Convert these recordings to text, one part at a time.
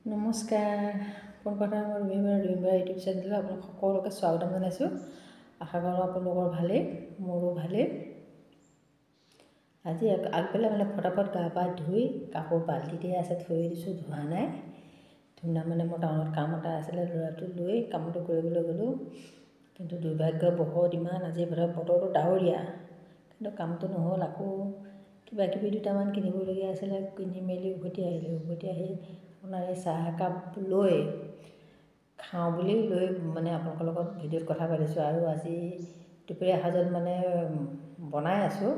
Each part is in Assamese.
নমস্কাৰ পোনপ্ৰথমে মোৰ ৰবিবাৰ ইউটিউব চেনেললৈ আপোনালোক সকলোকে স্বাগতম জনাইছোঁ। আশা কৰোঁ আপোনালোকৰ ভালেই, মোৰো ভালেই। আজি আগবেলা ফটাফট গা পা ধুই কাপোৰ বাল্টিতে আছে থৈ দিছোঁ, ধোৱা নাই। ধুনা মোৰ টাউনত কাম এটা আছিলে, ল'ৰাটো লৈ কামটো কৰিবলৈ গ'লোঁ। কিন্তু দুৰ্ভাগ্য বহুত ইমান আজি বতৰটো ডাৱৰীয়া, কিন্তু কামটো নহ'ল। আকৌ কিবা কিবি দুটামান কিনিবলগীয়া আছিলে, কিনি মেলি উভতি আহিলোঁ। উভতি আহি আপোনাৰ এই চাহ একাপ লৈ খাওঁ বুলি লৈ আপোনালোকৰ লগত ভিডিঅ'ত কথা পাতিছোঁ। আৰু আজি দুপৰীয়া সাজত বনাই আছোঁ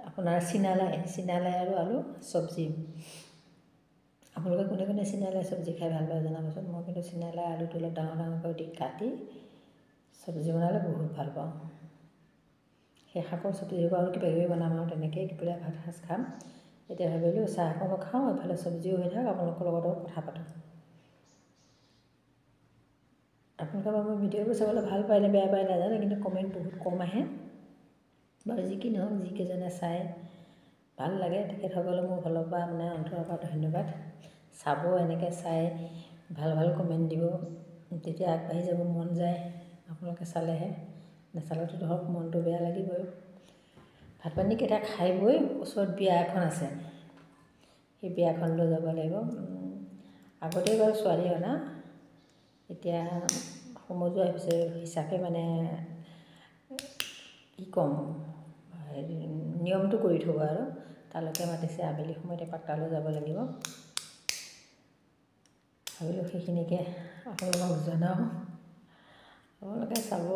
আপোনাৰ চীনালাই আৰু আলু চব্জি। আপোনালোকে কোনে কোনে চীনালাই চব্জি খাই ভাল পায় জনাবচোন। মই কিন্তু চীনালাই আলুটো অলপ ডাঙৰ ডাঙৰকৈ দি কাটি চব্জি বনালে বহুত ভাল পাওঁ। সেই শাকৰ চব্জি আৰু কিবা কিবি বনাম আৰু তেনেকৈয়ে দুপৰীয়া ভাত সাজ খাম। এতিয়া ভাবিলোঁ চাহ অকণো খাওঁ, এফালে চব্জিও হৈ থাকক, আপোনালোকৰ লগতো কথা পাতোঁ। আপোনালোকে বাৰু মোৰ ভিডিঅ'বোৰ চাবলৈ ভাল পায় নে বেয়া পায় নাজানো, কিন্তু কমেণ্ট বহুত কম আহে। বাৰু যি কি নহওক, যিকেইজনে চাই ভাল লাগে তেখেতসকলে মোৰ ফালৰ পৰা অন্তৰৰ পৰা ধন্যবাদ। চাব, এনেকৈ চাই ভাল ভাল কমেণ্ট দিব, তেতিয়া আগবাঢ়ি যাব মন যায়। আপোনালোকে চালেহে, নাচালেতো ধৰক মনটো বেয়া লাগিবই। ভাত পানীকেইটা খাই বৈ ওচৰত বিয়া এখন আছে, সেই বিয়াখনলৈ যাব লাগিব। আগতেই বাৰু ছোৱালী অনা, এতিয়া সমজুৱা হিচাপে কি ক'ম, নিয়মটো কৰি থ'ব আৰু তালৈকে মাতিছে। আবেলি সময়ত এপাক তালৈ যাব লাগিব। ভাবিলোঁ সেইখিনিকে আপোনালোকক জনাওঁ, আপোনালোকে চাব।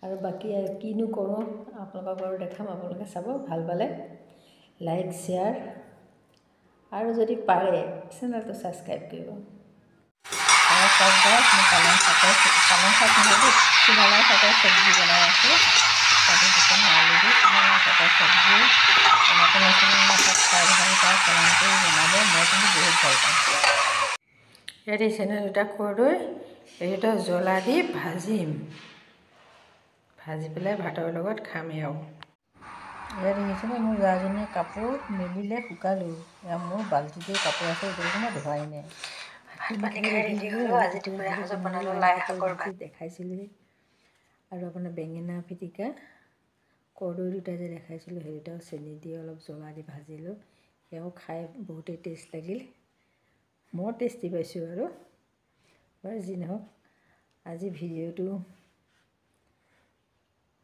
আৰু বাকী কিনো কৰোঁ আপোনালোকক বাৰু দেখাম, আপোনালোকে চাব। ভাল পালে লাইক শ্বেয়াৰ আৰু যদি পাৰে চেনেলটো ছাবস্ক্ৰাইব কৰিব। পালেং শাকৰ চীনালাই শাকৰ চব্জি বনাই আছোঁ। আলু দি চীনালাই শাকৰ চব্জি চীনালাই শাক খাই ভাল পাওঁ, কমেণ্ট কৰি জনাব। মই কিন্তু বহুত ভাল পাওঁ। ইয়াত এই চেনেল দুটা কৰ্দৈ এইকেইটা জ্বলা দি ভাজিম, ভাজি পেলাই ভাতৰ লগত খামেই। আৰু ইয়াত দেখিছেনে মোৰ জাজনীয়ে কাপোৰ মেলিলে, শুকালোঁ। এয়া মোৰ বাল্টিতে কাপোৰ আছে, এতিয়ালৈকে মই ধোৱাই নাই। দেখাইছিলোঁ। আৰু আপোনাৰ বেঙেনা পিটিকা, কৰ্দৈ দুটা যে দেখাইছিলোঁ, সেই দুটাও চেনি দি অলপ জ্বলা দি ভাজিলোঁ। সেয়াও খাই বহুতেই টেষ্ট লাগিল, মই টেষ্টি পাইছোঁ। আৰু বাৰু যি নহওক, আজি ভিডিঅ'টো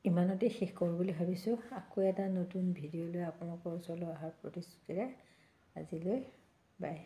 ইমানতে শেষ কৰোঁ বুলি ভাবিছোঁ। আকৌ এটা নতুন ভিডিঅ' লৈ আপোনালোকৰ ওচৰলৈ অহাৰ প্ৰতিশ্ৰুতিৰে আজিলৈ বাই।